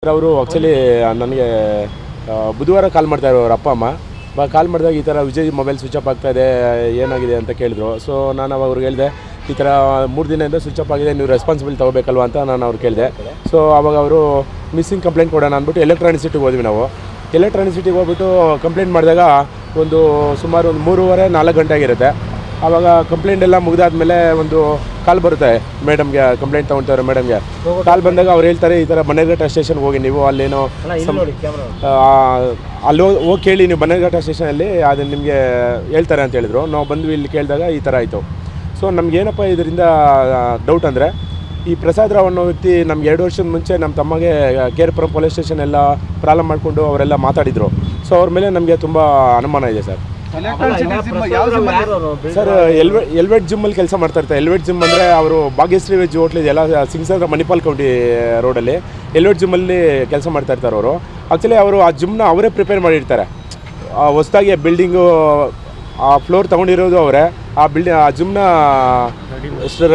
ಅವರು ಆ್ಯಕ್ಚುಲಿ ನನಗೆ ಬುಧವಾರ ಕಾಲ್ ಮಾಡ್ತಾಯಿದ್ರು ಅವ್ರ ಅಪ್ಪ ಅಮ್ಮ ಕಾಲ್ ಮಾಡಿದಾಗ ಈ ಥರ ವಿಜಯ್ ಮೊಬೈಲ್ ಸ್ವಿಚ್ ಆಫ್ ಆಗ್ತಾಯಿದೆ ಏನಾಗಿದೆ ಅಂತ ಕೇಳಿದ್ರು. ಸೊ ನಾನು ಅವಾಗ ಅವ್ರಿಗೆ ಹೇಳಿದೆ ಈ ಥರ 3 ದಿನದಿಂದ ಸ್ವಿಚ್ ಆಫ್ ಆಗಿದೆ, ನೀವು ರೆಸ್ಪಾನ್ಸಿಬಿಲಿಟಿ ತೊಗೋಬೇಕಲ್ವ ಅಂತ ನಾನು ಅವ್ರು ಕೇಳಿದೆ. ಸೊ ಆವಾಗ ಅವರು ಮಿಸ್ಸಿಂಗ್ ಕಂಪ್ಲೇಂಟ್ ಕೊಡೋಣ ಅಂದ್ಬಿಟ್ಟು ಎಲೆಕ್ಟ್ರಾನಿಸಿಟಿಗೆ ಹೋದ್ವಿ. ನಾವು ಎಲೆಕ್ಟ್ರಾನಿಸಿಟಿಗೆ ಹೋಗ್ಬಿಟ್ಟು ಕಂಪ್ಲೇಂಟ್ ಮಾಡಿದಾಗ ಒಂದು ಸುಮಾರು ಒಂದು 3:30-4 ಗಂಟೆ ಆಗಿರುತ್ತೆ. ಆವಾಗ ಕಂಪ್ಲೇಂಟ್ ಎಲ್ಲ ಮುಗಿದಾದ್ಮೇಲೆ ಒಂದು ಕಾಲ್ ಬರುತ್ತೆ ಮೇಡಮ್ಗೆ, ಕಂಪ್ಲೇಂಟ್ ತೊಗೊಳ್ತಾರೆ ಮೇಡಮ್ಗೆ. ಕಾಲ್ ಬಂದಾಗ ಅವ್ರು ಹೇಳ್ತಾರೆ ಈ ಥರ ಬನ್ನೇರುಘಟ್ಟ ಸ್ಟೇಷನ್ಗೆ ಹೋಗಿ ನೀವು ಅಲ್ಲೇನೋ ಅಲ್ಲಿ ಹೋಗಿ ಕೇಳಿ ನೀವು ಬನ್ನೇರುಘಟ್ಟ ಸ್ಟೇಷನಲ್ಲಿ ಅದು ನಿಮಗೆ ಹೇಳ್ತಾರೆ ಅಂತ ಹೇಳಿದ್ರು. ನಾವು ಬಂದ್ವಿ, ಇಲ್ಲಿ ಕೇಳಿದಾಗ ಈ ಥರ ಆಯಿತು. ಸೊ ನಮಗೇನಪ್ಪ ಇದರಿಂದ ಡೌಟ್ ಅಂದರೆ ಈ ಪ್ರಸಾದ್ ರಾವ್ ಅನ್ನೋ ವ್ಯಕ್ತಿ ನಮ್ಗೆ 2 ವರ್ಷದ ಮುಂಚೆ ನಮ್ಮ ತಮ್ಮಗೆ ಕೇರ್ಪುರಂ ಪೊಲೀಸ್ ಸ್ಟೇಷನ್ ಎಲ್ಲ ಪ್ರಾಬ್ಲಮ್ ಮಾಡಿಕೊಂಡು ಅವರೆಲ್ಲ ಮಾತಾಡಿದರು. ಸೊ ಅವ್ರ ಮೇಲೆ ನಮಗೆ ತುಂಬ ಅನುಮಾನ ಇದೆ ಸರ್. ಸರ್ ಎಲ್ವೆಟ್ ಜಿಮ್ಮಲ್ಲಿ ಕೆಲಸ ಮಾಡ್ತಾ ಇರ್ತಾರೆ. ಎಲ್ವೆಟ್ ಜಿಮ್ ಅಂದರೆ ಅವರು ಭಾಗ್ಯಶ್ರೀ ವೆಜ್ ಹೋಟ್ಲ್ ಇದೆಯಲ್ಲ, ಸಿಂಗ್ಸಂದ್ರ ಮಣಿಪಾಲ್ ಕೌಂಟಿ ರೋಡಲ್ಲಿ ಎಲ್ವೆಟ್ ಜಿಮ್ಮಲ್ಲಿ ಕೆಲಸ ಮಾಡ್ತಾ ಇರ್ತಾರೆ ಅವರು. ಆ್ಯಕ್ಚುಲಿ ಅವರು ಆ ಜಿಮ್ನ ಅವರೇ ಪ್ರಿಪೇರ್ ಮಾಡಿರ್ತಾರೆ. ಹೊಸದಾಗಿ ಬಿಲ್ಡಿಂಗು ಆ ಫ್ಲೋರ್ ತೊಗೊಂಡಿರೋದು ಅವರೇ, ಆ ಜಿಮ್ನ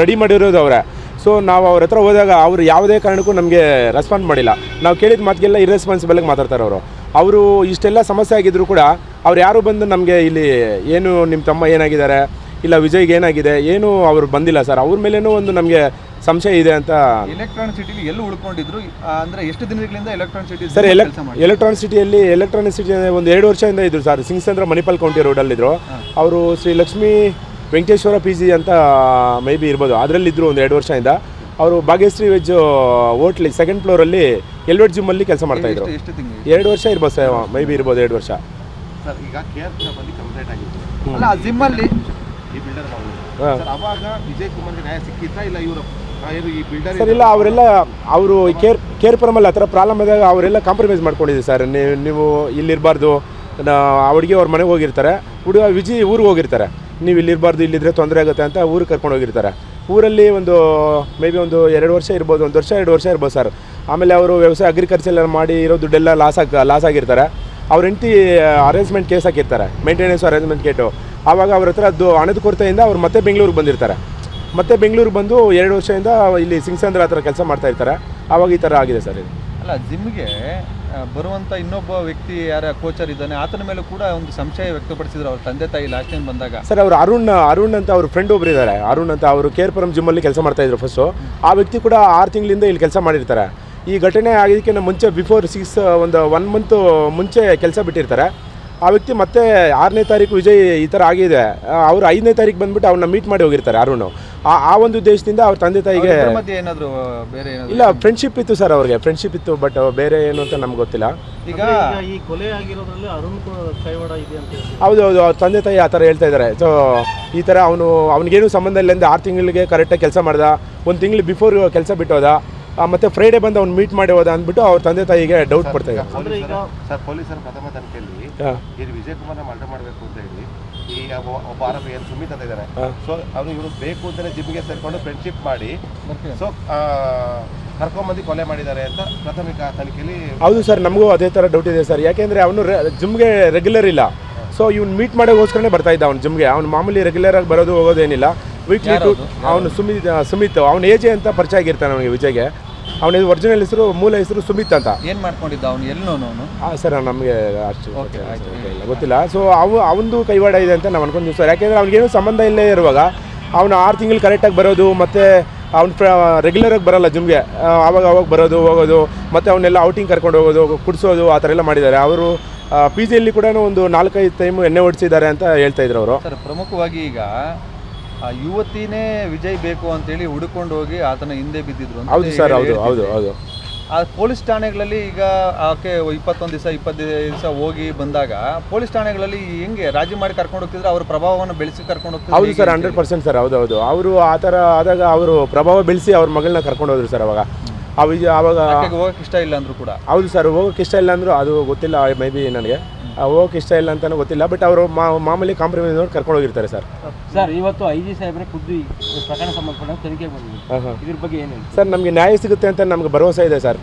ರೆಡಿ ಮಾಡಿರೋದು ಅವರೇ. ಸೊ ನಾವು ಅವ್ರ ಹತ್ರ ಹೋದಾಗ ಅವರು ಯಾವುದೇ ಕಾರಣಕ್ಕೂ ನಮಗೆ ರೆಸ್ಪಾನ್ಸ್ ಮಾಡಿಲ್ಲ. ನಾವು ಕೇಳಿದ ಮಾತಿಗೆಲ್ಲ ಇರ್ರೆಸ್ಪಾನ್ಸಿಬಲಾಗಿ ಮಾತಾಡ್ತಾರೆ ಅವರು ಇಷ್ಟೆಲ್ಲ ಸಮಸ್ಯೆ ಆಗಿದ್ರು ಕೂಡ ಅವ್ರು ಯಾರು ಬಂದು ನಮಗೆ ಇಲ್ಲಿ ಏನು ನಿಮ್ಮ ತಮ್ಮ ಏನಾಗಿದ್ದಾರೆ, ಇಲ್ಲ ವಿಜಯ್ಗೆ ಏನಾಗಿದೆ, ಏನು ಅವರು ಬಂದಿಲ್ಲ ಸರ್. ಅವ್ರ ಮೇಲೇನೂ ಒಂದು ನಮಗೆ ಸಂಶಯ ಇದೆ ಅಂತ. ಎಲೆಕ್ಟ್ರಾನಿಕ್ ಸಿಟಿಲಿ ಎಲ್ಲಿ ಉಳ್ಕೊಂಡಿದ್ರು ಅಂದರೆ ಎಷ್ಟು ದಿನಗಳಿಂದ electronic city sir? Electronic city ಒಂದು 2 ವರ್ಷದಿಂದ ಇದ್ರು ಸರ್. ಸಿಂಗ್ಸಂದ್ರ ಮಣಿಪಾಲ್ ಕೌಂಟಿ ರೋಡಲ್ಲಿದ್ದರು. ಅವರು ಶ್ರೀ ಲಕ್ಷ್ಮೀ ವೆಂಕಟೇಶ್ವರ PG ಅಂತ ಮೇ ಬಿ ಇರ್ಬೋದು, ಅದರಲ್ಲಿದ್ದರು ಒಂದು 2 ವರ್ಷದಿಂದ. ಅವರು ಭಾಗ್ಯಶ್ರೀ ವೆಜ್ ಹೋಟ್ಲಿ 2nd ಫ್ಲೋರಲ್ಲಿ ಎಲ್ವೆಟ್ ಜಿಮ್ಮಲ್ಲಿ ಕೆಲಸ ಮಾಡ್ತಾಯಿದ್ರು. 2 ವರ್ಷ ಇರ್ಬೋದು ಸರ್, ಮೇ ಬಿ ಇರ್ಬೋದು 2 ವರ್ಷ. ಸರ್ ಈಗ ಕೇರ್ಪುರದಲ್ಲಿ ಕಂಪ್ಲೇಂಟ್ ಆಗಿತ್ತು ಅಲ್ಲ ಆ ಜಿಮ್ಮಲ್ಲಿ ಈ ಬಿಲ್ಡರ್ ಸರ್, ಅವಾಗ ವಿಜಯ್ ಕುಮಾರ್ಗೆ ನ್ಯಾಯ ಸಿಕ್ಕಿತ್ತಾ ಇಲ್ಲ ಇವರು ಈ ಬಿಲ್ಡರ್ ಸರ್? ಇಲ್ಲ, ಅವರು ಕೇರ್ಪುರಮಲ್ಲಿ ಆ ಥರ ಪ್ರಾಬ್ಲಮ್ ಆದಾಗ ಅವರೆಲ್ಲ ಕಾಂಪ್ರಮೈಸ್ ಮಾಡ್ಕೊಂಡಿದ್ದೀವಿ ಸರ್. ನೀವು ಇಲ್ಲಿರಬಾರ್ದು, ಹುಡುಗಿ ಅವ್ರ ಮನೆಗೆ ಹೋಗಿರ್ತಾರೆ, ವಿಜಯ್ ಊರಿಗೆ ಹೋಗಿರ್ತಾರೆ, ನೀವು ಇಲ್ಲಿರಬಾರ್ದು, ಇಲ್ಲಿದ್ರೆ ತೊಂದರೆ ಆಗುತ್ತೆ ಅಂತ ಊರಿಗೆ ಕರ್ಕೊಂಡು ಹೋಗಿರ್ತಾರೆ. ಊರಲ್ಲಿ ಒಂದು ಮೇ ಬಿ ಒಂದು 2 ವರ್ಷ ಇರ್ಬೋದು, 1 ವರ್ಷ 2 ವರ್ಷ ಇರ್ಬೋದು ಸರ್. ಆಮೇಲೆ ಅವರು ವ್ಯವಸಾಯ ಅಗ್ರಿಕಲ್ಚರ್ ಎಲ್ಲ ಮಾಡಿ ಇರೋ ದುಡ್ಡೆಲ್ಲ ಲಾಸ್ ಆಗಿರ್ತಾರೆ. ಅವ್ರ ಹೆಂಡತಿ ಅರೇಂಜ್ಮೆಂಟ್ ಕೇಸ್ ಹಾಕಿರ್ತಾರೆ, ಮೇಂಟೆನೆನ್ಸ್ ಅರೇಂಜ್ಮೆಂಟ್ ಕೇಟು. ಆವಾಗ ಅವ್ರ ಹತ್ರ ಅದು ಹಣದ ಕೊರತೆಯಿಂದ ಅವ್ರು ಮತ್ತೆ ಬೆಂಗಳೂರಿಗೆ ಬಂದಿರ್ತಾರೆ. ಮತ್ತೆ ಬೆಂಗಳೂರಿಗೆ ಬಂದು 2 ವರ್ಷದಿಂದ ಇಲ್ಲಿ ಸಿಂಗ್ಸಂದ್ರ ಹತ್ರ ಕೆಲಸ ಮಾಡ್ತಾ ಇರ್ತಾರೆ. ಆವಾಗ ಈ ಥರ ಆಗಿದೆ ಸರ್ ಇದು. ಅಲ್ಲ, ಜಿಮ್ಗೆ ಬರುವಂಥ ಇನ್ನೊಬ್ಬ ವ್ಯಕ್ತಿ ಯಾರ ಕೋಚರ್ ಇದ್ದಾನೆ, ಆತನ ಮೇಲೂ ಕೂಡ ಒಂದು ಸಂಶಯ ವ್ಯಕ್ತಪಡಿಸಿದ್ರು ಅವ್ರ ತಂದೆ ತಾಯಿ ಲಾಸ್ಟ್ ಟೈಮ್ ಬಂದಾಗ. ಸರ್ ಅವರು ಅರುಣ್ ಅಂತ ಅವ್ರ ಫ್ರೆಂಡ್ ಒಬ್ರು ಇದ್ದಾರೆ. ಅರುಣ್ ಅಂತ ಅವರು ಕೇರ್ಪುರಂ ಜಿಮ್ಮಲ್ಲಿ ಕೆಲಸ ಮಾಡ್ತಾಯಿದ್ರು ಫಸ್ಟು. ಆ ವ್ಯಕ್ತಿ ಕೂಡ 6 ತಿಂಗಳಿಂದ ಇಲ್ಲಿ ಕೆಲಸ ಮಾಡಿರ್ತಾರೆ. ಈ ಘಟನೆ ಆಗಿದ್ದಕ್ಕಿಂತ ಮುಂಚೆ ಬಿಫೋರ್ 1 ಮಂತ್ ಮುಂಚೆ ಕೆಲಸ ಬಿಟ್ಟಿರ್ತಾರೆ. ಆ ವ್ಯಕ್ತಿ ಮತ್ತೆ 6ನೇ ತಾರೀಕು ವಿಜಯ್ ಈ ಥರ ಆಗಿದೆ, ಅವರು 5ನೇ ತಾರೀಕು ಬಂದುಬಿಟ್ಟು ಅವ್ರನ್ನ ಮೀಟ್ ಮಾಡಿ ಹೋಗಿರ್ತಾರೆ ಅರುಣ್. ಆ ಒಂದು ಉದ್ದೇಶದಿಂದ ಅವ್ರ ತಂದೆ ತಾಯಿಗೆ ಏನಾದರೂ ಬೇರೆ ಇಲ್ಲ ಫ್ರೆಂಡ್ಶಿಪ್ ಇತ್ತು ಸರ್, ಅವ್ರಿಗೆ ಫ್ರೆಂಡ್ಶಿಪ್ ಇತ್ತು. ಬಟ್ ಬೇರೆ ಏನು ಅಂತ ನಮ್ಗೆ ಗೊತ್ತಿಲ್ಲ. ಈಗ ಈ ಕೊಲೆ ಆಗಿರೋದ್ರಲ್ಲಿ ಅರುಣ್ ಕೈವಾಡ ಇದೆ ಅಂತ ಹೌದು, ಅವ್ರ ತಂದೆ ತಾಯಿ ಆ ಥರ ಹೇಳ್ತಾ ಇದ್ದಾರೆ. ಸೊ ಈ ಥರ ಅವ್ನಿಗೇನು ಸಂಬಂಧ ಇಲ್ಲ ಅಂದರೆ 6 ತಿಂಗಳಿಗೆ ಕರೆಕ್ಟಾಗಿ ಕೆಲಸ ಮಾಡ್ದ, 1 ತಿಂಗಳು ಬಿಫೋರ್ ಕೆಲಸ ಬಿಟ್ಟೋದ, ಮತ್ತೆ ಫ್ರೈಡೇ ಬಂದು ಅವ್ನು ಮೀಟ್ ಮಾಡಿ ಹೋದ ಅಂದ್ಬಿಟ್ಟು ಅವ್ರ ತಂದೆ ತಾಯಿಗೆ ಡೌಟ್ ಪಡ್ತಾ ಇದ್ದಾರೆ. ಸರ್ ಪೊಲೀಸರ ಪ್ರಥಮ ತನಿಖೆಯಲ್ಲಿ ಇದು ವಿಜಯ್ ಕುಮಾರ್ನ ಮರ್ಡರ್ ಮಾಡಬೇಕು ಅಂತ ಹೇಳಿ ಈ ಒಬ್ಬ ಆರೋಪಿ ಏನು ಸುಮಿತ್ ಅಂತ ಇದ್ದಾರೆ. ಸೊ ಅವರು ಇವರು ಬೇಕು ಅಂತಲೇ ಜಿಮ್ಗೆ ಸೇರಿಕೊಂಡು ಫ್ರೆಂಡ್ಶಿಪ್ ಮಾಡಿ ಸೊ ಕರ್ಕೊಂಬಂದು ಕೊಲೆ ಮಾಡಿದ್ದಾರೆ ಅಂತ ಪ್ರಾಥಮಿಕ ತನಿಖೆಯಲ್ಲಿ. ಹೌದು ಸರ್, ನಮಗೂ ಅದೇ ಥರ ಡೌಟ್ ಇದೆ ಸರ್. ಯಾಕೆಂದರೆ ಅವನು ಜಿಮ್ಗೆ ರೆಗ್ಯುಲರ್ ಇಲ್ಲ. ಸೊ ಇವ್ನು ಮೀಟ್ ಮಾಡೋಕ್ಕೋಸ್ಕರನೇ ಬರ್ತಾ ಇದ್ದ ಅವ್ನು ಜಿಮ್ಗೆ. ಅವ್ನು ಮಾಮೂಲಿ ರೆಗ್ಯುಲರಾಗಿ ಬರೋದು ಹೋಗೋದೇನಿಲ್ಲ. ವೀಕ್ಲಿ ಅವನು ಸುಮಿತ್ ಅವನ ಏಜೆ ಅಂತ ಪರಿಚಯ ಆಗಿರ್ತಾನೆ ಅವನಿಗೆ ವಿಜಯ್ಗೆ. ಅವನ ಒರಿಜಿನಲ್ ಹೆಸರು, ಮೂಲ ಹೆಸರು ಸುಮಿತ್ ಅಂತ. ಏನು ಮಾಡ್ಕೊಂಡಿದ್ದ ಅವನು, ಎಲ್ಲೋನು ಸರ್ ನಮಗೆ ಅಷ್ಟು ಗೊತ್ತಿಲ್ಲ. ಸೊ ಅವನದು ಕೈವಾಡ ಇದೆ ಅಂತ ನಾವು ಅನ್ಕೊಂತೀವಿ ಸರ್. ಯಾಕೆಂದರೆ ಅವ್ನಿಗೇನು ಸಂಬಂಧ ಇಲ್ಲೇ ಇರುವಾಗ ಅವನು 6 ತಿಂಗಳು ಕರೆಕ್ಟಾಗಿ ಬರೋದು, ಮತ್ತು ಅವ್ನು ರೆಗ್ಯುಲರಾಗಿ ಬರೋಲ್ಲ ಜಿಮ್ಗೆ, ಅವಾಗ ಬರೋದು ಹೋಗೋದು, ಮತ್ತು ಅವನ್ನೆಲ್ಲ ಔಟಿಂಗ್ ಕರ್ಕೊಂಡು ಹೋಗೋದು, ಕುಡಿಸೋದು, ಆ ಥರ ಎಲ್ಲ ಮಾಡಿದ್ದಾರೆ. ಅವರು PGಯಲ್ಲಿ ಕೂಡ ಒಂದು 4-5 ಟೈಮು ಎಣ್ಣೆ ಹೊಡಿಸಿದ್ದಾರೆ ಅಂತ ಹೇಳ್ತಾ ಇದ್ರು ಅವರು. ಸರ್ ಪ್ರಮುಖವಾಗಿ ಈಗ ಯುವತಿನೇ ವಿಜಯ್ ಬೇಕು ಅಂತೇಳಿ ಹುಡುಕೊಂಡು ಹೋಗಿ ಆತನ ಹಿಂದೆ ಬಿದ್ದಿದ್ರು. ಹೌದು ಸರ್, ಹೌದು. ಆ ಪೊಲೀಸ್ ಠಾಣೆಗಳಲ್ಲಿ ಈಗ ಆಕೆ 21 ದಿವಸ 25 ದಿವಸ ಹೋಗಿ ಬಂದಾಗ ಪೊಲೀಸ್ ಠಾಣೆಗಳಲ್ಲಿ ಹೆಂಗೆ ರಾಜಿ ಮಾಡಿ ಕರ್ಕೊಂಡು ಹೋಗ್ತಿದ್ರು, ಅವ್ರ ಪ್ರಭಾವವನ್ನು ಬೆಳೆಸಿ ಕರ್ಕೊಂಡು ಹೋಗ್ತಿದ್ರು. ಹೌದು ಸರ್, 100% ಸರ್. ಹೌದು. ಅವರು ಆ ಥರ ಆದಾಗ ಅವರು ಪ್ರಭಾವ ಬೆಳೆಸಿ ಅವ್ರ ಮಗಳನ್ನ ಕರ್ಕೊಂಡು ಹೋದ್ರು ಸರ್. ಅವಾಗ ಹೋಗಕ್ಕೆ ಇಷ್ಟ ಇಲ್ಲ ಅಂದ್ರು ಕೂಡ. ಹೌದು ಸರ್, ಹೋಗೋಕೆ ಇಷ್ಟ ಇಲ್ಲ ಅಂದರು. ಅದು ಗೊತ್ತಿಲ್ಲ, ಮೇ ಬಿ ನನಗೆ ಹೋಗೋಕೆ ಇಷ್ಟ ಇಲ್ಲ ಅಂತಲೂ ಗೊತ್ತಿಲ್ಲ. ಬಟ್ ಅವರು ಮಾಮೂಲಿ ಕಾಂಪ್ರಮೈಸ್ ನೋಡಿ ಕರ್ಕೊಂಡು ಹೋಗಿರ್ತಾರೆ ಸರ್. ಸರ್ ಇವತ್ತು IG ಸಾಹೇಬ್ರೆ ಖುದ್ದು ಈ ಪ್ರಕರಣ ಸಂಬಂಧಪಟ್ಟ ತನಿಖೆ ಬಂದಿದೆ, ಇದ್ರ ಬಗ್ಗೆ ಏನು ಸರ್? ನಮಗೆ ನ್ಯಾಯ ಸಿಗುತ್ತೆ ಅಂತ ನಮ್ಗೆ ಭರವಸೆ ಇದೆ ಸರ್.